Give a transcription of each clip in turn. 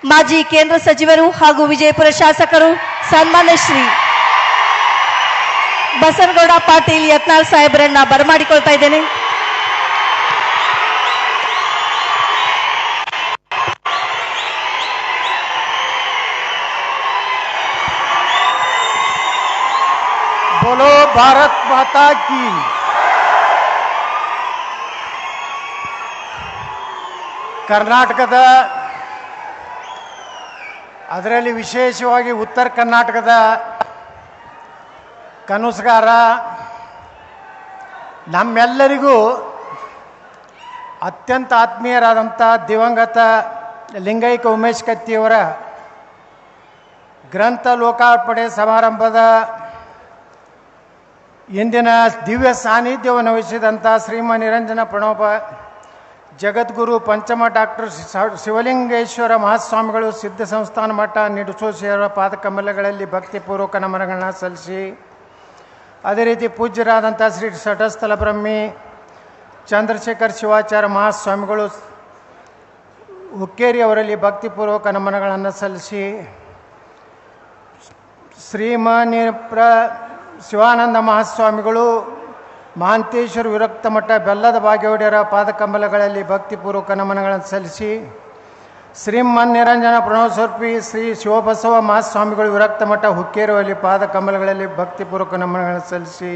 ಮಾಜಿ ಕೇಂದ್ರ ಸಚಿವರು ಹಾಗೂ ವಿಜಯಪುರ ಶಾಸಕರು ಸನ್ಮಾನ್ಯ ಶ್ರೀ ಬಸನಗೌಡ ಪಾಟೀಲ್ ಯತ್ನಾಳ್ ಸಾಹೇಬರನ್ನ ಬರಮಾಡಿಕೊಳ್ತಾ ಇದ್ದೇನೆ. बोलो भारत माता की। ಕರ್ನಾಟಕದ ಅದರಲ್ಲಿ ವಿಶೇಷವಾಗಿ ಉತ್ತರ ಕರ್ನಾಟಕದ ಕನಸುಗಾರ ನಮ್ಮೆಲ್ಲರಿಗೂ ಅತ್ಯಂತ ಆತ್ಮೀಯರಾದಂಥ ದಿವಂಗತ ಲಿಂಗೈಕ್ಯ ಉಮೇಶ್ ಕತ್ತಿಯವರ ಗ್ರಂಥ ಲೋಕಾರ್ಪಣೆ ಸಮಾರಂಭದ ಇಂದಿನ ದಿವ್ಯ ಸಾನ್ನಿಧ್ಯವನ್ನು ವಹಿಸಿದಂಥ ಶ್ರೀಮಾನ್ ನಿರಂಜನ ಪ್ರಣೋಪ ಜಗದ್ಗುರು ಪಂಚಮ ಡಾಕ್ಟರ್ ಶಿವಲಿಂಗೇಶ್ವರ ಮಹಾಸ್ವಾಮಿಗಳು ಸಿದ್ಧ ಸಂಸ್ಥಾನ ಮಠ ನಿಡುಸೋಶಿಯವರ ಪಾದಕಮಲಗಳಲ್ಲಿ ಭಕ್ತಿಪೂರ್ವಕ ನಮನಗಳನ್ನ ಸಲ್ಲಿಸಿ, ಅದೇ ರೀತಿ ಪೂಜ್ಯರಾದಂಥ ಶ್ರೀ ಷಟಸ್ಥಲ ಬ್ರಹ್ಮಿ ಚಂದ್ರಶೇಖರ್ ಶಿವಾಚಾರ್ಯ ಮಹಾಸ್ವಾಮಿಗಳು ಹುಕ್ಕೇರಿ ಅವರಲ್ಲಿ ಭಕ್ತಿಪೂರ್ವಕ ನಮನಗಳನ್ನು ಸಲ್ಲಿಸಿ, ಶ್ರೀಮಾನ್ಯ ಶಿವಾನಂದ ಮಹಾಸ್ವಾಮಿಗಳು ಮಹಾಂತೇಶ್ವರ ವಿರಕ್ತ ಮಠ ಬೆಲ್ಲದ ಭಾಗ್ಯವಾಡಿಯರ ಪಾದಕಮಲಗಳಲ್ಲಿ ಭಕ್ತಿಪೂರ್ವಕ ನಮನಗಳನ್ನು ಸಲ್ಲಿಸಿ, ಶ್ರೀಮನ್ ನಿರಂಜನ ಪ್ರಣವಸ್ವರೂಪಿ ಶ್ರೀ ಶಿವಬಸವ ಮಹಾಸ್ವಾಮಿಗಳು ವಿರಕ್ತ ಮಠ ಹುಕ್ಕೇರಿಯಲ್ಲಿ ಪಾದಕಮಲಗಳಲ್ಲಿ ಭಕ್ತಿಪೂರ್ವಕ ನಮನಗಳನ್ನು ಸಲ್ಲಿಸಿ,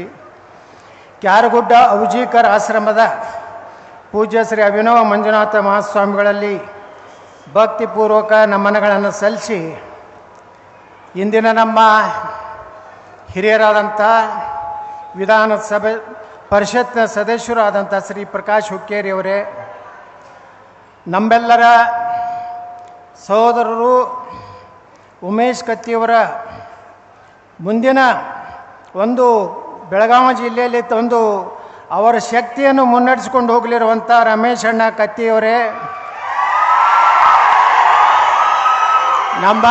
ಕ್ಯಾರಗುಡ್ಡ ಔಜೀಕರ್ ಆಶ್ರಮದ ಪೂಜ್ಯ ಶ್ರೀ ಅಭಿನವ ಮಂಜುನಾಥ ಮಹಾಸ್ವಾಮಿಗಳಲ್ಲಿ ಭಕ್ತಿಪೂರ್ವಕ ನಮನಗಳನ್ನು ಸಲ್ಲಿಸಿ, ಇಂದಿನ ನಮ್ಮ ಹಿರಿಯರಾದಂಥ ವಿಧಾನಸಭೆ ಪರಿಷತ್ನ ಸದಸ್ಯರಾದಂಥ ಶ್ರೀ ಪ್ರಕಾಶ್ ಹುಕ್ಕೇರಿಯವರೇ, ನಮ್ಮೆಲ್ಲರ ಸಹೋದರರು ಉಮೇಶ್ ಕತ್ತಿಯವರ ಮುಂದಿನ ಒಂದು ಬೆಳಗಾವಿ ಜಿಲ್ಲೆಯಲ್ಲಿ ಒಂದು ಅವರ ಶಕ್ತಿಯನ್ನು ಮುನ್ನಡೆಸಿಕೊಂಡು ಹೋಗಲಿರುವಂಥ ರಮೇಶ್ ಅಣ್ಣ ಕತ್ತಿಯವರೇ, ನಮ್ಮ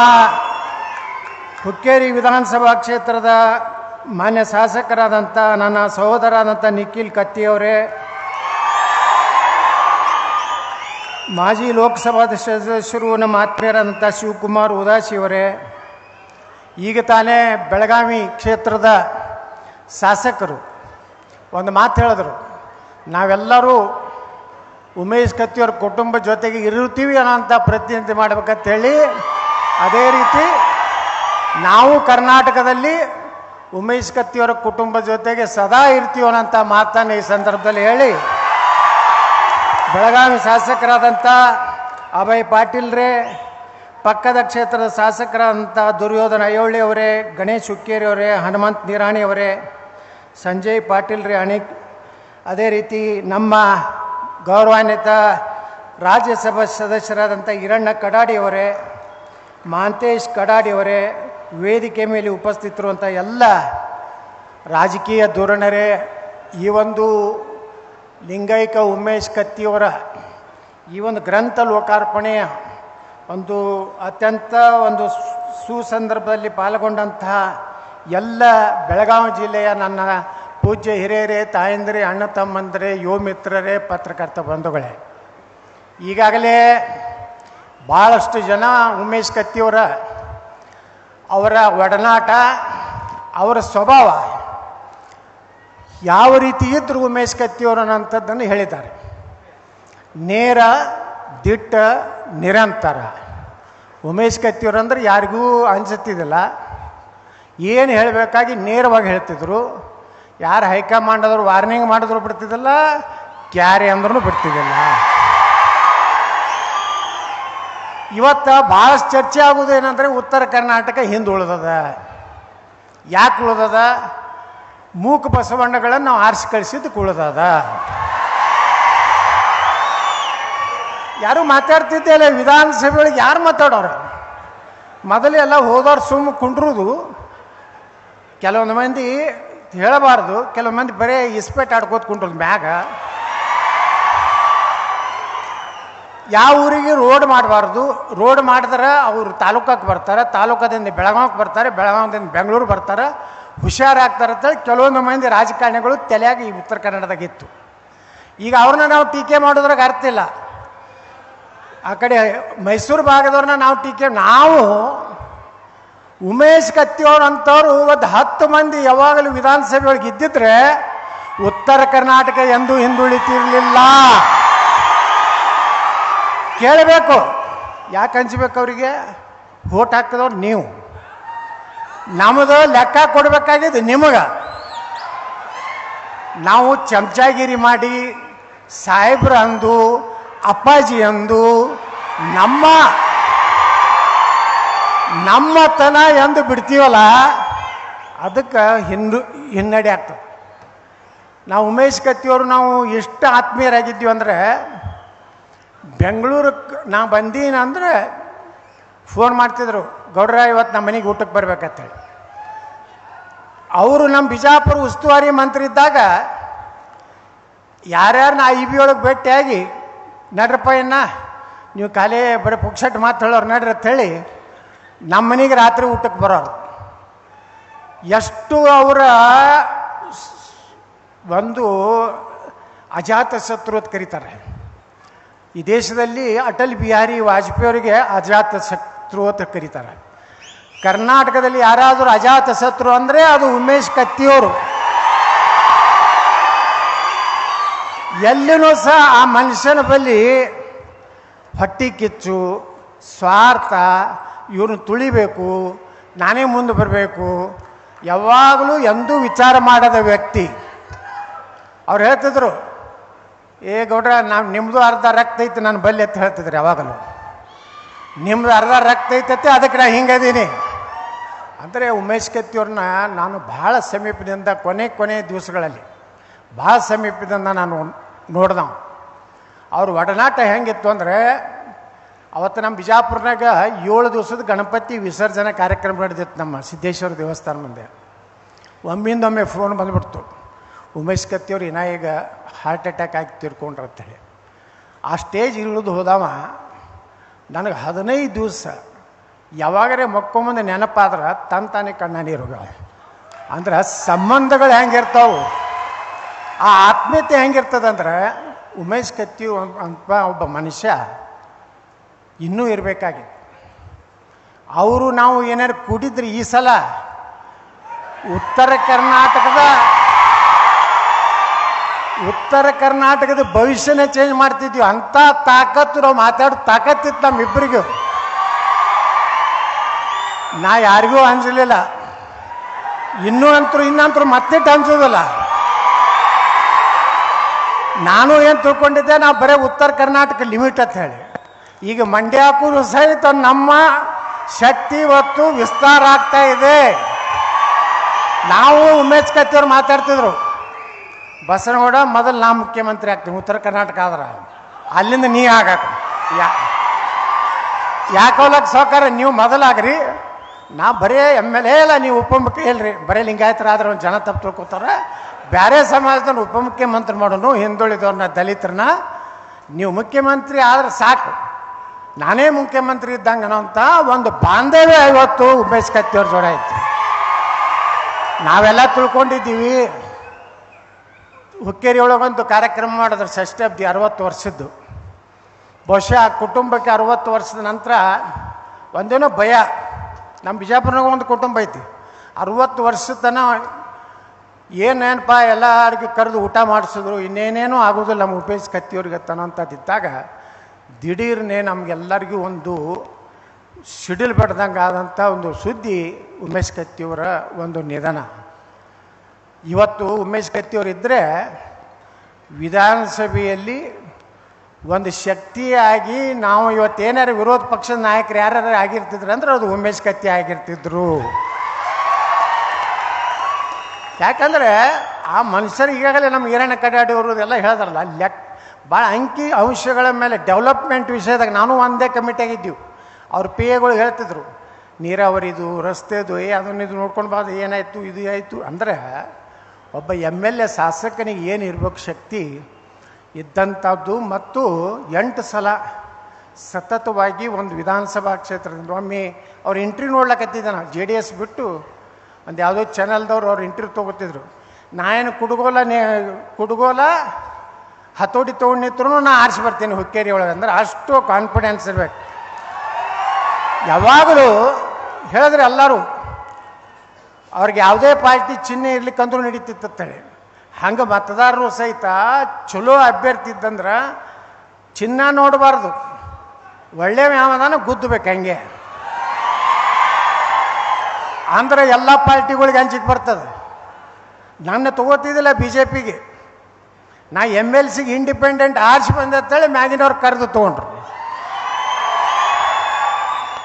ಹುಕ್ಕೇರಿ ವಿಧಾನಸಭಾ ಕ್ಷೇತ್ರದ ಮಾನ್ಯ ಶಾಸಕರಾದಂಥ ನನ್ನ ಸಹೋದರಾದಂಥ ನಿಖಿಲ್ ಕತ್ತಿಯವರೇ, ಮಾಜಿ ಲೋಕಸಭಾ ಸದಸ್ಯರು ನಮ್ಮ ಆತ್ಮೀಯರಾದಂಥ ಶಿವಕುಮಾರ್ ಉದಾಸಿಯವರೇ, ಈಗ ತಾನೇ ಬೆಳಗಾವಿ ಕ್ಷೇತ್ರದ ಶಾಸಕರು ಒಂದು ಮಾತು ಹೇಳಿದ್ರು, ನಾವೆಲ್ಲರೂ ಉಮೇಶ್ ಕತ್ತಿಯವರ ಕುಟುಂಬ ಜೊತೆಗೆ ಇರುತ್ತೀವಿ ಅನ್ನೋಂಥ ಪ್ರತಿನಿಧಿ ಮಾಡ್ಬೇಕಂತೇಳಿ, ಅದೇ ರೀತಿ ನಾವು ಕರ್ನಾಟಕದಲ್ಲಿ ಉಮೇಶ್ ಕತ್ತಿಯವರ ಕುಟುಂಬ ಜೊತೆಗೆ ಸದಾ ಇರ್ತೀವಿ ಅನ್ನೋಂಥ ಮಾತನ್ನು ಈ ಸಂದರ್ಭದಲ್ಲಿ ಹೇಳಿ, ಬೆಳಗಾವಿ ಶಾಸಕರಾದಂಥ ಅಭಯ್ ಪಾಟೀಲ್ರೇ, ಪಕ್ಕದ ಕ್ಷೇತ್ರದ ಶಾಸಕರಾದಂಥ ದುರ್ಯೋಧನ ಅಯ್ಯೋಳಿಯವರೇ, ಗಣೇಶ್ ಹುಕ್ಕೇರಿಯವರೇ, ಹನುಮಂತ್ ನಿರಾಣಿಯವರೇ, ಸಂಜಯ್ ಪಾಟೀಲ್ರೇ ಅದೇ ರೀತಿ ನಮ್ಮ ಗೌರವಾನ್ವಿತ ರಾಜ್ಯಸಭಾ ಸದಸ್ಯರಾದಂಥ ಹಿರಣ್ಣ ಕಡಾಡಿಯವರೇ, ಮಹಾಂತೇಶ್ ಕಡಾಡಿಯವರೇ, ವೇದಿಕೆ ಮೇಲೆ ಉಪಸ್ಥಿತರುವಂಥ ಎಲ್ಲ ರಾಜಕೀಯ ಧೋರಣರೇ, ಈ ಒಂದು ಲಿಂಗೈಕ್ಯ ಉಮೇಶ್ ಕತ್ತಿಯವರ ಈ ಒಂದು ಗ್ರಂಥ ಲೋಕಾರ್ಪಣೆಯ ಒಂದು ಅತ್ಯಂತ ಒಂದು ಸುಸಂದರ್ಭದಲ್ಲಿ ಪಾಲ್ಗೊಂಡಂತಹ ಎಲ್ಲ ಬೆಳಗಾವಿ ಜಿಲ್ಲೆಯ ನನ್ನ ಪೂಜ್ಯ ಹಿರಿಯರೇ, ತಾಯಂದಿರೇ, ಅಣ್ಣ ತಮ್ಮಂದಿರೇ, ಯುವ ಮಿತ್ರರೇ, ಪತ್ರಕರ್ತ ಬಂಧುಗಳೇ, ಈಗಾಗಲೇ ಭಾಳಷ್ಟು ಜನ ಉಮೇಶ್ ಕತ್ತಿಯವರ ಅವರ ಒಡನಾಟ, ಅವರ ಸ್ವಭಾವ ಯಾವ ರೀತಿ ಇದ್ದರು ಉಮೇಶ್ ಕತ್ತಿಯವರು ಅನ್ನೋಂಥದ್ದನ್ನು ಹೇಳಿದ್ದಾರೆ. ನೇರ, ದಿಟ್ಟ, ನಿರಂತರ. ಉಮೇಶ್ ಕತ್ತಿಯವರು ಅಂದರೆ ಯಾರಿಗೂ ಅನಿಸುತ್ತಿದ್ದಿಲ್ಲ, ಏನು ಹೇಳಬೇಕಾಗಿ ನೇರವಾಗಿ ಹೇಳ್ತಿದ್ರು. ಯಾರು ಹೈಕಮಾಂಡದವರು ವಾರ್ನಿಂಗ್ ಮಾಡಿದ್ರು ಬಿಡ್ತಿದ್ದಿಲ್ಲ, ಕ್ಯಾರೆ ಅಂದ್ರೂ ಬಿಡ್ತಿದ್ದಿಲ್ಲ. ಇವತ್ತು ಭಾಳಷ್ಟು ಚರ್ಚೆ ಆಗೋದೇನೆಂದರೆ ಉತ್ತರ ಕರ್ನಾಟಕ ಹಿಂದೆ ಉಳಿದದ. ಯಾಕೆ ಉಳಿದದ? ಮೂಕ ಬಸವಣ್ಣಗಳನ್ನು ನಾವು ಆರಿಸಿ ಕಳಿಸಿದ್ದಕ್ಕೆ ಉಳಿದದ. ಯಾರು ಮಾತಾಡ್ತಿದ್ದಿಲ್ಲ ವಿಧಾನಸಭೆಯೊಳಗೆ, ಯಾರು ಮಾತಾಡೋರು? ಮೊದಲೆಲ್ಲ ಹೋದವ್ರು ಸುಮ್ಮ ಕುಂಡ್ರುದು, ಕೆಲವೊಂದು ಮಂದಿ ಹೇಳಬಾರ್ದು, ಕೆಲವೊಂದು ಮಂದಿ ಬರೀ ಇಸ್ಪೇಟ್ ಆಡ್ಕೋತ ಕುಂಡ್ರದು ಮ್ಯಾಗ. ಯಾವ ಊರಿಗೆ ರೋಡ್ ಮಾಡಬಾರ್ದು, ರೋಡ್ ಮಾಡಿದ್ರೆ ಅವರು ತಾಲೂಕಕ್ಕೆ ಬರ್ತಾರೆ, ತಾಲೂಕದಿಂದ ಬೆಳಗಾವಿಗೆ ಬರ್ತಾರೆ, ಬೆಳಗಾವಿಯಿಂದ ಬೆಂಗಳೂರು ಬರ್ತಾರೆ, ಹುಷಾರಾಗ್ತಾರೆ ಅಂತೇಳಿ ಕೆಲವೊಂದು ಮಂದಿ ರಾಜಕಾರಣಿಗಳು ತಲೆಯಾಗಿ ಈ ಉತ್ತರ ಕನ್ನಡದಾಗಿತ್ತು. ಈಗ ಅವ್ರನ್ನ ನಾವು ಟೀಕೆ ಮಾಡೋದ್ರಾಗ ಅರ್ಥ ಇಲ್ಲ. ಆ ಕಡೆ ಮೈಸೂರು ಭಾಗದವ್ರನ್ನ ನಾವು ನಾವು ಉಮೇಶ್ ಕತ್ತಿಯವ್ರು ಅಂತವ್ರು ಒಂದು 10 ಮಂದಿ ಯಾವಾಗಲೂ ವಿಧಾನಸಭೆ ಒಳಗೆ ಇದ್ದಿದ್ರೆ ಉತ್ತರ ಕರ್ನಾಟಕ ಎಂದೂ ಹಿಂದುಳಿತಿರ್ಲಿಲ್ಲ. ಕೇಳಬೇಕು, ಯಾಕೆ ಹಂಚ್ಬೇಕು ಅವರಿಗೆ? ವೋಟ್ ಹಾಕಿದವ್ರು ನೀವು, ನಮ್ಮದು ಲೆಕ್ಕ ಕೊಡಬೇಕಾಗಿದ್ದು ನಿಮಗೆ. ನಾವು ಚಮಚಾಗಿರಿ ಮಾಡಿ ಸಾಹೇಬ್ರು ಅಂದು ಅಪ್ಪಾಜಿ ಅಂದು ನಮ್ಮತನ ಎಂದು ಬಿಡ್ತೀವಲ್ಲ, ಅದಕ್ಕೆ ಹಿನ್ನಡೆ ಆಗ್ತದೆ. ನಾವು ಉಮೇಶ್ ಕತ್ತಿಯವರು ನಾವು ಎಷ್ಟು ಆತ್ಮೀಯರಾಗಿದ್ದೀವಿ ಅಂದರೆ, ಬೆಂಗಳೂರಿಗೆ ನಾ ಬಂದೀನಂದ್ರೆ ಫೋನ್ ಮಾಡ್ತಿದ್ರು, ಗೌಡ್ರ ಇವತ್ತು ನಮ್ಮ ಮನೆಗೆ ಊಟಕ್ಕೆ ಬರ್ಬೇಕಂತೇಳಿ. ಅವರು ನಮ್ಮ ಬಿಜಾಪುರ ಉಸ್ತುವಾರಿ ಮಂತ್ರಿ ಇದ್ದಾಗ ಯಾರ್ಯಾರು ನಾ IB ಒಳಗೆ ಭೇಟಿಯಾಗಿ ನಡ್ರಪ್ಪ ನೀವು ಖಾಲಿ ಬರೀ ಪುಕ್ಸಟ್ಟು ಮಾತು ಹೇಳೋರು ನಡ್ರಿ ಅಂತ ಹೇಳಿ ನಮ್ಮ ಮನೆಗೆ ರಾತ್ರಿ ಊಟಕ್ಕೆ ಬರೋರು. ಎಷ್ಟು ಅವರ ಒಂದು ಅಜಾತ ಶತ್ರು ಅಂತ ಕರೀತಾರೆ. ಈ ದೇಶದಲ್ಲಿ ಅಟಲ್ ಬಿಹಾರಿ ವಾಜಪೇಯಿ ಅವರಿಗೆ ಅಜಾತ ಶತ್ರು ಅಂತ ಕರೀತಾರೆ. ಕರ್ನಾಟಕದಲ್ಲಿ ಯಾರಾದರೂ ಅಜಾತ ಶತ್ರು ಅಂದರೆ ಅದು ಉಮೇಶ್ ಕತ್ತಿಯವರು. ಎಲ್ಲಿನೂ ಸಹ ಆ ಮನುಷ್ಯನ ಬಳಿ ಹೊಟ್ಟಿ ಕಿಚ್ಚು, ಸ್ವಾರ್ಥ, ಇವ್ರನ್ನ ತುಳಿಬೇಕು, ನಾನೇ ಮುಂದೆ ಬರಬೇಕು, ಯಾವಾಗಲೂ ಎಂದೂ ವಿಚಾರ ಮಾಡದ ವ್ಯಕ್ತಿ. ಅವ್ರು ಹೇಳ್ತಿದ್ರು, ಏ ಗೌಡ್ರ ನಿಮ್ಮದು ಅರ್ಧ ರಕ್ತ ಐತೆ ನನ್ನ ಬಲ್ಲಿ ಅಂತ ಹೇಳ್ತಿದ್ರು. ಯಾವಾಗಲೂ ನಿಮ್ಮದು ಅರ್ಧ ರಕ್ತ ಐತೈತೆ, ಅದಕ್ಕೆ ನಾನು ಹಿಂಗದೀನಿ ಅಂದರೆ. ಉಮೇಶ್ ಕತ್ತಿಯವ್ರನ್ನ ನಾನು ಭಾಳ ಸಮೀಪದಿಂದ ಕೊನೆ ದಿವಸಗಳಲ್ಲಿ ಭಾಳ ಸಮೀಪದಿಂದ ನಾನು ನೋಡ್ದವ. ಅವ್ರ ಒಡನಾಟ ಹೆಂಗಿತ್ತು ಅಂದರೆ, ಅವತ್ತು ನಮ್ಮ ಬಿಜಾಪುರನಾಗ 7 ದಿವಸದ ಗಣಪತಿ ವಿಸರ್ಜನೆ ಕಾರ್ಯಕ್ರಮ ನಡೆದಿತ್ತು ನಮ್ಮ ಸಿದ್ದೇಶ್ವರ ದೇವಸ್ಥಾನ ಮುಂದೆ. ಒಮ್ಮಿಂದೊಮ್ಮೆ ಫೋನ್ ಬಂದುಬಿಡ್ತು, ಉಮೇಶ್ ಕತ್ತಿಯವ್ರು ಈಗ ಹಾರ್ಟ್ ಅಟ್ಯಾಕ್ ಆಗಿ ತೀರ್ಕೊಂಡ್ರು ಅಂತೇಳಿ. ಆ ಸ್ಟೇಜ್ ಇಳಿದು ಹೋದವ ನನಗೆ 15 ದಿವಸ ಯಾವಾಗರೇ ಮಕ್ಕೊಂಬಂದು ನೆನಪಾದ್ರೆ ತಾನೇ ಕಣ್ಣ ನೀರು. ಅಂದ್ರೆ ಸಂಬಂಧಗಳು ಹೆಂಗಿರ್ತಾವೆ, ಆ ಆತ್ಮೀಯತೆ ಹೆಂಗಿರ್ತದಂದ್ರೆ, ಉಮೇಶ್ ಕತ್ತಿ ಅಂತ ಒಬ್ಬ ಮನುಷ್ಯ ಇನ್ನೂ ಇರಬೇಕಾಗಿತ್ತು. ಅವರು ನಾವು ಏನಾರು ಕೂಡಿದ್ರೆ ಈ ಸಲ ಉತ್ತರ ಕರ್ನಾಟಕದ ಭವಿಷ್ಯನೇ ಚೇಂಜ್ ಮಾಡ್ತಿದ್ವಿ. ಅಂಥ ತಾಕತ್ತು ನಾವು ಮಾತಾಡೋ ತಾಕತ್ತಿತ್ತು ನಮ್ಮಿಬ್ಬರಿಗೂ. ನಾ ಯಾರಿಗೂ ಅನ್ಸಲಿಲ್ಲ, ಇನ್ನಂತರೂ ಮತ್ತೆ ಅನ್ಸೋದಿಲ್ಲ. ನಾನು ಏನು ತಿಳ್ಕೊಂಡಿದ್ದೆ, ನಾವು ಬರೀ ಉತ್ತರ ಕರ್ನಾಟಕ ಲಿಮಿಟ್ ಅಂತ ಹೇಳಿ. ಈಗ ಮಂಡ್ಯಕ್ಕೂ ಸಹಿತ ನಮ್ಮ ಶಕ್ತಿ ಇವತ್ತು ವಿಸ್ತಾರ ಆಗ್ತಾ ಇದೆ. ನಾವು ಉಮೇಶ್ ಕತ್ತಿಯವ್ರು ಮಾತಾಡ್ತಿದ್ರು, ಬಸನಗೌಡ ಮೊದಲು ನಾ ಮುಖ್ಯಮಂತ್ರಿ ಆಗ್ತೀನಿ ಉತ್ತರ ಕರ್ನಾಟಕ ಆದ್ರೆ, ಅಲ್ಲಿಂದ ನೀ ಆಗಕ್ಕೆ ಯಾಕೋಲಕ್ಕೆ ಸಹಕಾರ ನೀವು ಮೊದಲಾಗ್ರಿ, ನಾ ಬರೀ MLA ಇಲ್ಲ, ನೀವು ಉಪಮುಖ್ಯ ಇಲ್ರಿ. ಬರೀ ಲಿಂಗಾಯತರಾದ್ರೆ ಒಂದು ಜನ ತಪ್ಪು ತಿಳ್ಕೊತಾರೆ. ಬೇರೆ ಸಮಾಜದವ್ರು ಉಪಮುಖ್ಯಮಂತ್ರಿ ಮಾಡೋನು, ಹಿಂದುಳಿದವ್ರನ್ನ ದಲಿತರನ್ನ ನೀವು ಮುಖ್ಯಮಂತ್ರಿ ಆದ್ರೆ ಸಾಕು, ನಾನೇ ಮುಖ್ಯಮಂತ್ರಿ ಇದ್ದಂಗೆ ಅನ್ನೋಂಥ ಒಂದು ಬಾಂಧವ್ಯ ಇವತ್ತು ಉಮೇಶ್ ಕತ್ತಿಯವ್ರ ಜೋಡ ಐತಿ. ನಾವೆಲ್ಲ ತಿಳ್ಕೊಂಡಿದ್ದೀವಿ. ಹುಕ್ಕೇರಿ ಒಳಗೊಂದು ಕಾರ್ಯಕ್ರಮ ಮಾಡಿದ್ರು, ಷಷ್ಠಾಬ್ದಿ 60 ವರ್ಷದ್ದು. ಬಹುಶಃ ಆ ಕುಟುಂಬಕ್ಕೆ 60 ವರ್ಷದ ನಂತರ ಒಂದೇನೋ ಭಯ. ನಮ್ಮ ಬಿಜಾಪುರನಾಗ ಒಂದು ಕುಟುಂಬ ಐತಿ, 60 ವರ್ಷದ ತನಕ ಏನೇನಪ್ಪ ಎಲ್ಲರಿಗೂ ಕರೆದು ಊಟ ಮಾಡಿಸಿದ್ರು, ಇನ್ನೇನೇನೂ ಆಗೋದಿಲ್ಲ ನಮ್ಮ ಉಮೇಶ್ ಕತ್ತಿಯವ್ರಿಗೆ ತನಂಥದ್ದಿದ್ದಾಗ ದಿಢೀರ್ನೇ ನಮಗೆಲ್ಲರಿಗೂ ಒಂದು ಶಿಡಿಲ್ ಬಡ್ದಂಗೆ ಆದಂಥ ಒಂದು ಸುದ್ದಿ ಉಮೇಶ್ ಕತ್ತಿಯವರ ಒಂದು ನಿಧನ. ಇವತ್ತು ಉಮೇಶ್ ಕತ್ತಿಯವರು ಇದ್ದರೆ ವಿಧಾನಸಭೆಯಲ್ಲಿ ಒಂದು ಶಕ್ತಿಯಾಗಿ ನಾವು ಇವತ್ತೇನಾರು ವಿರೋಧ ಪಕ್ಷದ ನಾಯಕರು ಯಾರು ಆಗಿರ್ತಿದ್ರು ಅಂದ್ರೆ ಅದು ಉಮೇಶ್ ಕತ್ತಿ ಆಗಿರ್ತಿದ್ರು. ಯಾಕಂದರೆ ಆ ಮನುಷ್ಯರು ಈಗಾಗಲೇ ನಮ್ಮ ಈರಣ್ಣ ಕಡ್ಯಾಡಿಯವರು ಎಲ್ಲ ಹೇಳಿದ್ರಲ್ಲ, ಭಾಳ ಅಂಕಿ ಅಂಶಗಳ ಮೇಲೆ ಡೆವಲಪ್ಮೆಂಟ್ ವಿಷಯದಾಗ ನಾನು ಒಂದೇ ಕಮಿಟಿಯಾಗಿದ್ದೀವಿ. ಅವ್ರ PAಗಳು ಹೇಳ್ತಿದ್ರು, ನೀರಾವರಿದು, ರಸ್ತೆದು, ಅದನ್ನಿದು ನೋಡ್ಕೊಂಡು ಬಾದು ಏನಾಯಿತು, ಇದು ಆಯಿತು ಅಂದರೆ ಒಬ್ಬ MLA ಶಾಸಕನಿಗೆ ಏನು ಇರಬೇಕು ಶಕ್ತಿ ಇದ್ದಂಥದ್ದು. ಮತ್ತು 8 ಸಲ ಸತತವಾಗಿ ಒಂದು ವಿಧಾನಸಭಾ ಕ್ಷೇತ್ರದಿಂದ ಒಮ್ಮೆ ಅವ್ರು ಇಂಟ್ರ್ಯೂ ನೋಡ್ಲಕತ್ತಿದ್ದೆ. ನಾನು JDS ಬಿಟ್ಟು ಒಂದು ಯಾವುದೋ ಚಾನಲ್ದವ್ರು ಅವ್ರು ಇಂಟ್ರ್ಯೂ ತೊಗೋತಿದ್ರು. ನಾ ಏನು ಕುಡುಗೋಲ ಹತೋಟಿ ತೊಗೊಂಡು ನಿಂತ್ರು ನಾ ಆರಿಸಿ ಬರ್ತೀನಿ ಹುಕ್ಕೇರಿ ಒಳಗೆ ಅಂದ್ರೆ ಅಷ್ಟು ಕಾನ್ಫಿಡೆನ್ಸ್ ಇರ್ಬೇಕು. ಯಾವಾಗಲೂ ಹೇಳಿದ್ರೆ ಎಲ್ಲರೂ ಅವ್ರಿಗೆ ಯಾವುದೇ ಪಾರ್ಟಿ ಚಿಹ್ನೆ ಇರ್ಲಿಕ್ಕಂದ್ರೂ ನಡೀತಿತ್ತಂತೇಳಿ, ಹಂಗೆ ಮತದಾರರು ಸಹಿತ ಚಲೋ ಅಭ್ಯರ್ಥಿ ಇದ್ದಂದ್ರೆ ಚಿನ್ನ ನೋಡಬಾರ್ದು, ಒಳ್ಳೆ ಯಾವದಾನ ಗುದ್ದಬೇಕು. ಹಂಗೆ ಅಂದ್ರೆ ಎಲ್ಲ ಪಾರ್ಟಿಗಳಿಗೆ ಹಂಚಿಕೆ ಬರ್ತದೆ. ನನ್ನ ತಗೋತಿದ್ದಿಲ್ಲ ಬಿ ಜೆ ಪಿಗೆ, ನಾ MLC ಇಂಡಿಪೆಂಡೆಂಟ್ ಆರ್ಸಿ ಬಂದೆ ಅಂತೇಳಿ ಮ್ಯಾಗಿನವ್ರು ಕರೆದು ತೊಗೊಂಡ್ರು.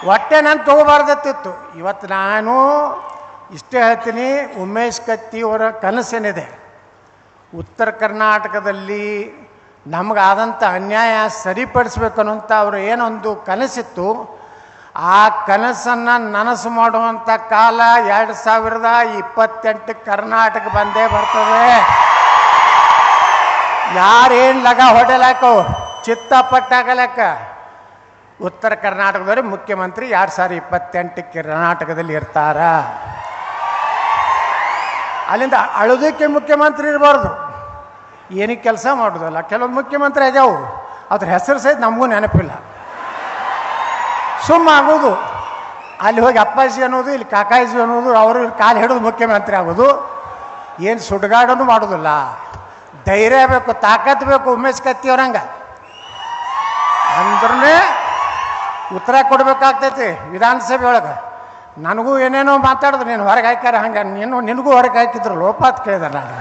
ಹೊಟ್ಟೆ ನಾನು ತೊಗೋಬಾರ್ದತ್ತಿತ್ತು. ಇವತ್ತು ನಾನು ಇಷ್ಟೇ ಹೇಳ್ತೀನಿ, ಉಮೇಶ್ ಕತ್ತಿ ಅವರ ಕನಸೇನಿದೆ, ಉತ್ತರ ಕರ್ನಾಟಕದಲ್ಲಿ ನಮಗಾದಂಥ ಅನ್ಯಾಯ ಸರಿಪಡಿಸ್ಬೇಕನ್ನುವಂಥ ಅವರು ಏನೊಂದು ಕನಸಿತ್ತು, ಆ ಕನಸನ್ನು ನನಸು ಮಾಡುವಂಥ ಕಾಲ 2028 ಕರ್ನಾಟಕ ಬಂದೇ ಬರ್ತದೆ. ಯಾರೇನು ಲಗ ಹೊಡೆಲಾಕೋ ಚಿತ್ತ ಪಟ್ಟಾಗಲಕ್ಕ ಉತ್ತರ ಕರ್ನಾಟಕದವ್ರಿಗೆ ಮುಖ್ಯಮಂತ್ರಿ 2028 ಕರ್ನಾಟಕದಲ್ಲಿ ಇರ್ತಾರ. ಅಲ್ಲಿಂದ ಅಳೋದಕ್ಕೆ ಮುಖ್ಯಮಂತ್ರಿ ಇರಬಾರ್ದು, ಏನಕ್ಕೆ ಕೆಲಸ ಮಾಡೋದಲ್ಲ. ಕೆಲವೊಂದು ಮುಖ್ಯಮಂತ್ರಿ ಆಗ್ಯಾವು, ಅದ್ರ ಹೆಸರು ಸಹಿತ ನಮಗೂ ನೆನಪಿಲ್ಲ. ಸುಮ್ಮ ಆಗೋದು, ಅಲ್ಲಿ ಹೋಗಿ ಅಪ್ಪಾಜಿ ಅನ್ನೋದು, ಇಲ್ಲಿ ಕಾಕಾಜಿ ಅನ್ನೋದು, ಅವರು ಕಾಲು ಹಿಡಿದು ಮುಖ್ಯಮಂತ್ರಿ ಆಗೋದು. ಏನು ಸುಡುಗಾಡೋನು ಮಾಡೋದಿಲ್ಲ. ಧೈರ್ಯ ಬೇಕು, ತಾಕತ್ತು ಬೇಕು. ಉಮೇಶ್ ಕತ್ತಿಯವ್ರಂಗೆ ಅಂದ್ರೇ ಉತ್ತರ ಕೊಡ್ಬೇಕಾಗ್ತೈತಿ ವಿಧಾನಸಭೆ ಒಳಗೆ. ನನಗೂ ಏನೇನೋ ಮಾತಾಡಿದ್ರು, ನೀನು ಹೊರಗೆ ಹಾಕ್ಯಾರ ಹಂಗೆ, ನಿನಗೂ ಹೊರಗೆ ಹಾಕಿದ್ರು ಲೋಪಾತ್ ಕೇಳಿದೆ ನಾನು.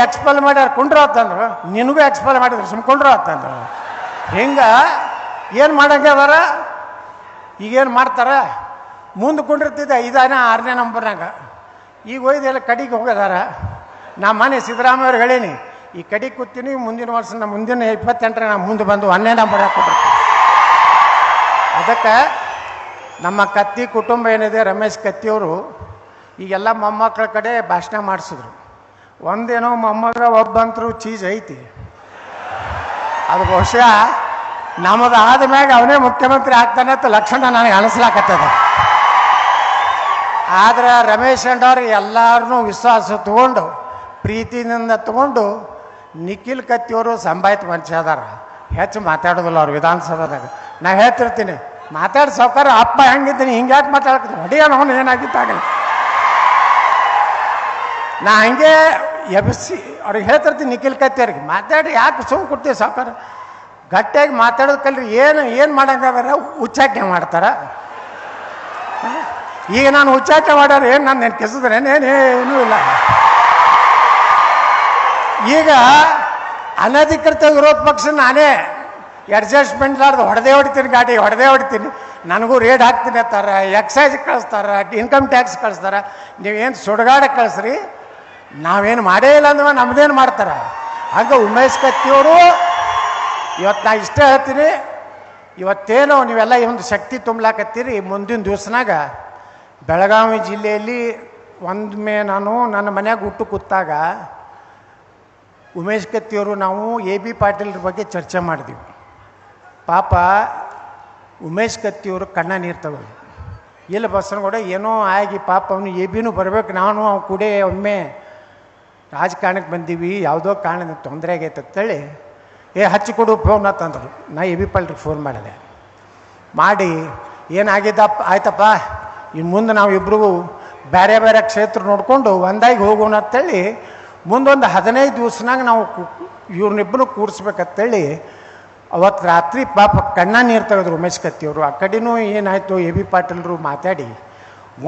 ಎಕ್ಸ್ಪೆಲ್ ಮಾಡ್ಯಾರ ಕುಂಡ್ರ ಅಂತಂದ್ರು, ನಿನಗೂ ಎಕ್ಸ್ಪೆಲ್ ಮಾಡಿದ್ರು ಸುಮ್ಕೊಂಡ್ರು ಅಂತಂದ್ರು. ಹಿಂಗೆ ಏನು ಮಾಡಂಗೆ ಅದಾರ, ಈಗೇನು ಮಾಡ್ತಾರ. ಮುಂದೆ ಕುಂಡಿರ್ತಿದ್ದೆ 5ನೇ 6ನೇ ನಂಬರ್ನಾಗ, ಈಗ ಒಯ್ದೆಲ್ಲ ಕಡೆಗೆ ಹೋಗೋದಾರ. ನಾ ಮನೆ ಸಿದ್ದರಾಮಯ್ಯವ್ರು ಹೇಳೀನಿ, ಈ ಕಡೆಗೆ ಕೂತೀನಿ, ಮುಂದಿನ ವರ್ಷ ನಮ್ಮ ಮುಂದಿನ 28ರ ನಾ ಮುಂದೆ ಬಂದು 1ನೇ ನಂಬರ್ ಹಾಕ್ಕೊಡ್ತೀನಿ. ಅದಕ್ಕೆ ನಮ್ಮ ಕತ್ತಿ ಕುಟುಂಬ ಏನಿದೆ, ರಮೇಶ್ ಕತ್ತಿಯವರು ಈಗೆಲ್ಲ ಮೊಮ್ಮಕ್ಕಳ ಕಡೆ ಭಾಷಣ ಮಾಡಿಸಿದ್ರು. ಒಂದೇನೋ ಮೊಮ್ಮಗ ಒಬ್ಬಂತರೂ ಚೀಸ್ ಐತಿ, ಅದು ಬಹುಶಃ ನಮ್ಮದು ಆದ ಮ್ಯಾಗ ಅವನೇ ಮುಖ್ಯಮಂತ್ರಿ ಆಗ್ತಾನೆ ಅಂತ ಲಕ್ಷಣ ನನಗೆ ಅನಿಸ್ಲಾಕತ್ತದ. ಆದ್ರೆ ರಮೇಶ್ ಅಣ್ಣವ್ರು ಎಲ್ಲರನ್ನೂ ವಿಶ್ವಾಸ ತಗೊಂಡು ಪ್ರೀತಿಯಿಂದ ತಗೊಂಡು ನಿಖಿಲ್ ಕತ್ತಿಯವರು ಸಂಭಾಯ್ತ ಮನುಷ್ಯ ಅದಾರ. ಹೆಚ್ಚು ಮಾತಾಡೋದಿಲ್ಲ ಅವ್ರು ವಿಧಾನಸಭಾದಾಗ. ನಾ ಹೇಳ್ತಿರ್ತೀನಿ, ಮಾತಾಡಿ ಸಾವ್ಕಾರ ಅಪ್ಪ ಹೆಂಗಿದ್ದೀನಿ ಹಿಂಗ್ಯಾಕೆ ಮಾತಾಡ್ತೀನಿ, ಹೊಡಿಯ ಅವನು ಏನಾಗಿತ್ತಾಗಲ್ಲ. ನಾ ಹಂಗೆ ಎಬ್ಸಿ ಅವ್ರಿಗೆ ಹೇಳ್ತಿರ್ತೀನಿ, ನಿಖಿಲ್ ಕತ್ತಿಯವ್ರಿಗೆ ಮಾತಾಡಿ ಯಾಕೆ ಸುಮ್ಮ ಕೊಡ್ತೀವಿ ಸಾವ್ಕಾರ, ಗಟ್ಟಿಯಾಗಿ ಮಾತಾಡೋದು ಕಲ್ರಿ. ಏನು ಮಾಡಂಗಾದ್ರೆ ಉಚ್ಚಾಟನೆ ಮಾಡ್ತಾರ. ಈಗ ನಾನು ಉಚ್ಚಾಟನೆ ಮಾಡೋರು ಏನು ನಾನು ನೆನ್ಕಿಸಿದ್ರೇನೇನೂ ಇಲ್ಲ. ಈಗ ಅನಧಿಕೃತ ವಿರೋಧ ಪಕ್ಷ ನಾನೇ ಅಡ್ಜಸ್ಟ್ಮೆಂಟ್ ಲಾರ್ದು ಹೊಡೆದೇ ಹೊಡಿತೀನಿ, ಗಾಡಿ ಹೊಡೆದೇ ಹೊಡಿತೀನಿ, ನನಗೂ ರೇಡ್ ಹಾಕ್ತೀನಿ ಅಂತಾರ, ಎಕ್ಸೈಸ್ ಕಳಿಸ್ತಾರ, ಇನ್ಕಮ್ ಟ್ಯಾಕ್ಸ್ ಕಳಿಸ್ತಾರ. ನೀವೇನು ಸುಡುಗಾಡಕ್ಕೆ ಕಳಿಸ್ರಿ, ನಾವೇನು ಮಾಡೇ ಇಲ್ಲ ಅಂದ್ರೆ ನಮ್ದೇನು ಮಾಡ್ತಾರ. ಹಾಗೆ ಉಮೇಶ್ ಕತ್ತಿಯವರು ಇವತ್ತು ನಾ ಇಷ್ಟೇ ಹೇಳ್ತೀನಿ, ಇವತ್ತೇನೋ ನೀವೆಲ್ಲ ಈ ಒಂದು ಶಕ್ತಿ ತುಂಬಲಾಕತ್ತೀರಿ. ಮುಂದಿನ ದಿವಸನಾಗ ಬೆಳಗಾವಿ ಜಿಲ್ಲೆಯಲ್ಲಿ ಒಮ್ಮೆ ನಾನು ನನ್ನ ಮನ್ಯಾಗ ಊಟ ಕೂತಾಗ ಉಮೇಶ್ ಕತ್ತಿಯವರು ನಾವು AB ಪಾಟೀಲ್ರ ಬಗ್ಗೆ ಚರ್ಚೆ ಮಾಡಿದ್ವಿ. ಪಾಪ ಉಮೇಶ್ ಕತ್ತಿಯವರು ಕಣ್ಣ ನೀರು ತಗೋದು, ಇಲ್ಲ ಬಸನಗೌಡ ಏನೋ ಆಗಿ ಪಾಪ ಅವನು ABನೂ ಬರಬೇಕು, ನಾನು ಅವ್ನು ಕೂಡ ಒಮ್ಮೆ ರಾಜಕಾರಣಕ್ಕೆ ಬಂದೀವಿ, ಯಾವುದೋ ಕಾರಣದಿಂದ ತೊಂದರೆ ಆಗೈತೆ ಅಂತೇಳಿ ಹಚ್ಚಿಕೊಡು ಫೋನ್ ಅಂತಂದರು. ನಾ AB ಪಾಟೀಲ್ರಿಗೆ ಫೋನ್ ಮಾಡಿದೆ. ಮಾಡಿ ಏನಾಗಿದ್ದಪ್ಪ ಆಯ್ತಪ್ಪ, ಇನ್ನು ಮುಂದೆ ನಾವು ಇಬ್ಬರಿಗೂ ಬೇರೆ ಬೇರೆ ಕ್ಷೇತ್ರ ನೋಡಿಕೊಂಡು ಒಂದಾಗಿ ಹೋಗೋಣ ಅಂತೇಳಿ ಮುಂದೊಂದು 15 ದಿವಸನಾಗ ನಾವು ಇವ್ರನ್ನಿಬ್ಬರು ಕೂಡಿಸ್ಬೇಕಂತೇಳಿ ಅವತ್ತು ರಾತ್ರಿ ಪಾಪ ಕಣ್ಣ ನೀರು ತೆಗೆದ್ರು ಉಮೇಶ್ ಕತ್ತಿಯವರು. ಆ ಕಡೆನೂ ಏನಾಯಿತು, AB ಪಾಟೀಲ್ರು ಮಾತಾಡಿ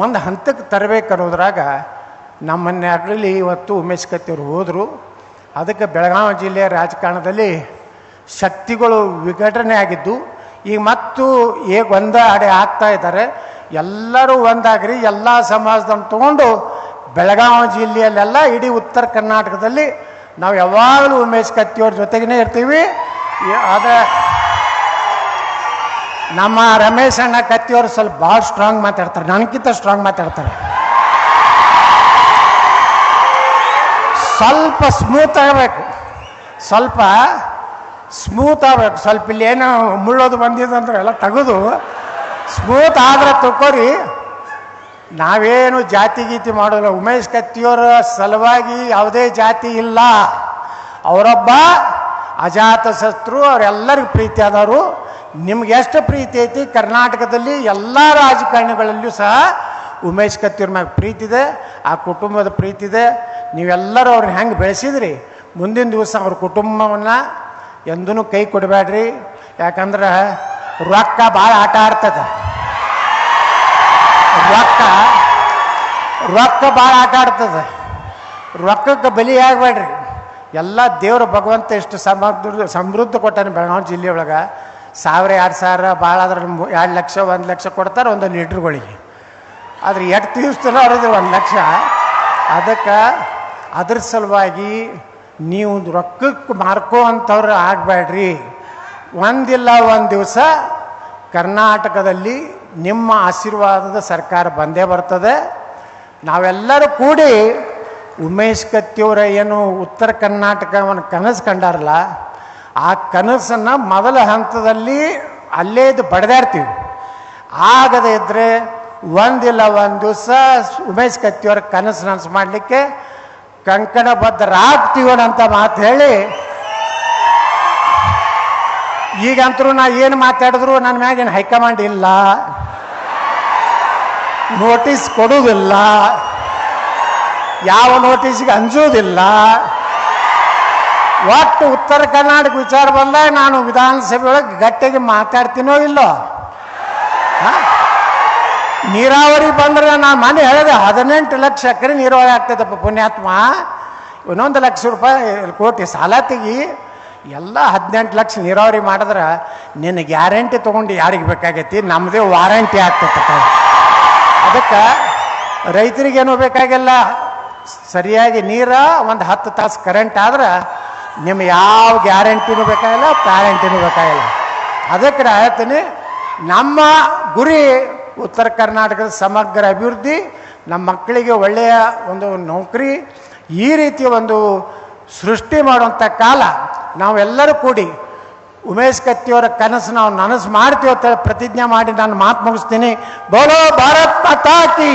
ಒಂದು ಹಂತಕ್ಕೆ ತರಬೇಕನ್ನೋದ್ರಾಗ ನಮ್ಮನ್ನೆರಡರಲ್ಲಿ ಇವತ್ತು ಉಮೇಶ್ ಕತ್ತಿಯವರು ಹೋದರು. ಅದಕ್ಕೆ ಬೆಳಗಾವಿ ಜಿಲ್ಲೆಯ ರಾಜಕಾರಣದಲ್ಲಿ ಶಕ್ತಿಗಳು ವಿಘಟನೆ ಆಗಿದ್ದು ಈಗ ಮತ್ತು ಒಂದಾಡೆ ಆಗ್ತಾ ಇದ್ದಾರೆ. ಎಲ್ಲರೂ ಒಂದಾಗ್ರಿ, ಎಲ್ಲ ಸಮಾಜದನ್ನು ತಗೊಂಡು ಬೆಳಗಾವಿ ಜಿಲ್ಲೆಯಲ್ಲೆಲ್ಲ ಇಡೀ ಉತ್ತರ ಕರ್ನಾಟಕದಲ್ಲಿ ನಾವು ಯಾವಾಗಲೂ ಉಮೇಶ್ ಕತ್ತಿಯವ್ರ ಜೊತೆಗೇ ಇರ್ತೀವಿ. ಆದರೆ ನಮ್ಮ ರಮೇಶ್ ಅಣ್ಣ ಕತ್ತಿಯವರು ಸ್ವಲ್ಪ ಭಾಳ ಸ್ಟ್ರಾಂಗ್ ಮಾತಾಡ್ತಾರೆ, ನನಗಿಂತ ಸ್ಟ್ರಾಂಗ್ ಮಾತಾಡ್ತಾರೆ. ಸ್ವಲ್ಪ ಸ್ಮೂತ್ ಆಗಬೇಕು, ಸ್ವಲ್ಪ ಸ್ಮೂತ್ ಆಗಬೇಕು. ಸ್ವಲ್ಪ ಇಲ್ಲಿ ಏನೋ ಮುಳ್ಳೋದು ಬಂದಿದೆ ಅಂದ್ರೆ ಎಲ್ಲ ತೆಗೆದು ಸ್ಮೂತ್ ಆದ್ರೆ ತಿಳ್ಕೊರಿ. ನಾವೇನು ಜಾತಿ ಗೀತಿ ಮಾಡೋಲ್ಲ. ಉಮೇಶ್ ಕತ್ತಿಯವರ ಸಲುವಾಗಿ ಯಾವುದೇ ಜಾತಿ ಇಲ್ಲ. ಅವರೊಬ್ಬ ಅಜಾತ ಶತ್ರು, ಅವರೆಲ್ಲರಿಗೂ ಪ್ರೀತಿ ಆದವರು. ನಿಮ್ಗೆ ಎಷ್ಟು ಪ್ರೀತಿ ಐತಿ ಕರ್ನಾಟಕದಲ್ಲಿ ಎಲ್ಲ ರಾಜಕಾರಣಿಗಳಲ್ಲಿಯೂ ಸಹ ಉಮೇಶ್ ಕತ್ತಿಯವ್ರ ಮ್ಯಾಗ ಪ್ರೀತಿ ಇದೆ, ಆ ಕುಟುಂಬದ ಪ್ರೀತಿ ಇದೆ. ನೀವೆಲ್ಲರೂ ಅವ್ರನ್ನ ಹೆಂಗೆ ಬೆಳೆಸಿದ್ರಿ, ಮುಂದಿನ ದಿವಸ ಅವ್ರ ಕುಟುಂಬವನ್ನು ಎಂದೂ ಕೈ ಕೊಡಬೇಡ್ರಿ. ಯಾಕಂದ್ರೆ ರೊಕ್ಕ ಭಾಳ ಆಟ ಆಡ್ತದೆ. ರೊಕ್ಕ ಭಾಳ ಆಟ ಆಡ್ತದೆ. ರೊಕ್ಕಕ್ಕೆ ಬಲಿ ಆಗಬೇಡ್ರಿ. ಎಲ್ಲ ದೇವ್ರ ಭಗವಂತ ಎಷ್ಟು ಸಮೃದ್ಧ ಕೊಟ್ಟಾನೆ ಬೆಳಗಾವಿ ಜಿಲ್ಲೆಯೊಳಗೆ. 1000, 2000 ಭಾಳ ಆದ್ರೆ 2 ಲಕ್ಷ 1 ಲಕ್ಷ ಕೊಡ್ತಾರೆ ಒಂದೊಂದು ಲೀಟ್ರುಗಳಿಗೆ. ಆದ್ರೆ ಎಷ್ಟು ದಿವಸದಲ್ಲ ಅವ್ರದ್ದು 1 ಲಕ್ಷ. ಅದಕ್ಕೆ ಅದ್ರ ಸಲುವಾಗಿ ನೀವು ರೊಕ್ಕಕ್ಕೆ ಮಾರ್ಕೋ ಅಂಥವ್ರು ಆಗಬೇಡ್ರಿ. ಒಂದಿಲ್ಲ ಒಂದು ದಿವಸ ಕರ್ನಾಟಕದಲ್ಲಿ ನಿಮ್ಮ ಆಶೀರ್ವಾದದ ಸರ್ಕಾರ ಬಂದೇ ಬರ್ತದೆ. ನಾವೆಲ್ಲರೂ ಕೂಡಿ ಉಮೇಶ್ ಕತ್ತಿಯವರ ಏನು ಉತ್ತರ ಕರ್ನಾಟಕವನ್ನು ಕನಸು ಕಂಡಾರಲ್ಲ, ಆ ಕನಸನ್ನು ಮೊದಲ ಹಂತದಲ್ಲಿ ಅಲ್ಲೇ ಇದು ಬಡ್ದಾಡ್ತೀವಿ. ಆಗದೇ ಇದ್ದರೆ ಒಂದಿಲ್ಲ ಒಂದು ದಿವಸ ಉಮೇಶ್ ಕತ್ತಿಯವರ ಕನಸು ನನಸು ಮಾಡಲಿಕ್ಕೆ ಕಂಕಣಬದ್ಧರಾಗ್ತೀವನಂತ ಮಾತು ಹೇಳಿ, ಈಗಂತರೂ ನಾ ಏನು ಮಾತಾಡಿದ್ರು ನನ್ನ ಮ್ಯಾಗೇನು ಹೈಕಮಾಂಡ್ ಇಲ್ಲ, ನೋಟಿಸ್ ಕೊಡುವುದಿಲ್ಲ, ಯಾವ ನೋಟಿಸ್ಗೆ ಅಂಜೋದಿಲ್ಲ. ಒಟ್ಟು ಉತ್ತರ ಕರ್ನಾಟಕ ವಿಚಾರ ಬಂದಾಗ ನಾನು ವಿಧಾನಸಭೆ ಒಳಗೆ ಗಟ್ಟಿಗೆ ಮಾತಾಡ್ತೀನೋ ಇಲ್ಲೋ. ನೀರಾವರಿ ಬಂದ್ರೆ ನಾನು ಮನೆ ಹೇಳಿದೆ 18 ಲಕ್ಷ ಎಕರೆ ನೀರಾವರಿ ಆಗ್ತದಪ್ಪ ಪುಣ್ಯಾತ್ಮ. 1 ಲಕ್ಷ ರೂಪಾಯಿ ಕೋಟಿ ಸಾಲ ತೆಗಿ, ಎಲ್ಲ 18 ಲಕ್ಷ ನೀರಾವರಿ ಮಾಡಿದ್ರೆ ನಿನ್ನ ಗ್ಯಾರಂಟಿ ತೊಗೊಂಡು ಯಾರಿಗೆ ಬೇಕಾಗೈತಿ, ನಮ್ಮದೇ ವಾರಂಟಿ ಆಗ್ತೈತಪ್ಪ. ಅದಕ್ಕೆ ರೈತರಿಗೇನು ಬೇಕಾಗಿಲ್ಲ, ಸರಿಯಾಗಿ ನೀರ ಒಂದು 10 ತಾಸು ಕರೆಂಟ್ ಆದ್ರೆ ನಿಮ್ಮ ಯಾವ ಗ್ಯಾರಂಟಿನೂ ಬೇಕಾಗಿಲ್ಲ, ಪ್ಯಾರಂಟಿನೂ ಬೇಕಾಗಿಲ್ಲ. ಅದಕ್ಕೆ ನಾ ಹೇಳ್ತೀನಿ, ನಮ್ಮ ಗುರಿ ಉತ್ತರ ಕರ್ನಾಟಕದ ಸಮಗ್ರ ಅಭಿವೃದ್ಧಿ, ನಮ್ಮ ಮಕ್ಕಳಿಗೆ ಒಳ್ಳೆಯ ಒಂದು ನೌಕರಿ, ಈ ರೀತಿಯ ಒಂದು ಸೃಷ್ಟಿ ಮಾಡುವಂಥ ಕಾಲ. ನಾವೆಲ್ಲರೂ ಕೂಡಿ ಉಮೇಶ್ ಕತ್ತಿಯವರ ಕನಸು ನಾವು ನನಸು ಮಾಡ್ತೀವಿ ಅಂತ ಪ್ರತಿಜ್ಞೆ ಮಾಡಿ ನಾನು ಮಾತು ಮುಗಿಸ್ತೀನಿ. ಬೋಲೋ ಭಾರತ್ ಮಾತಾ ಕಿ.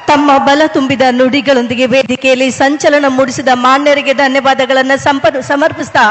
ತಮ್ಮ ಬಲ ತುಂಬಿದ ನುಡಿಗಳೊಂದಿಗೆ ವೇದಿಕೆಯಲ್ಲಿ ಸಂಚಲನ ಮೂಡಿಸಿದ ಮಾನ್ಯರಿಗೆ ಧನ್ಯವಾದಗಳನ್ನು ಸಮರ್ಪಿಸ್ತಾ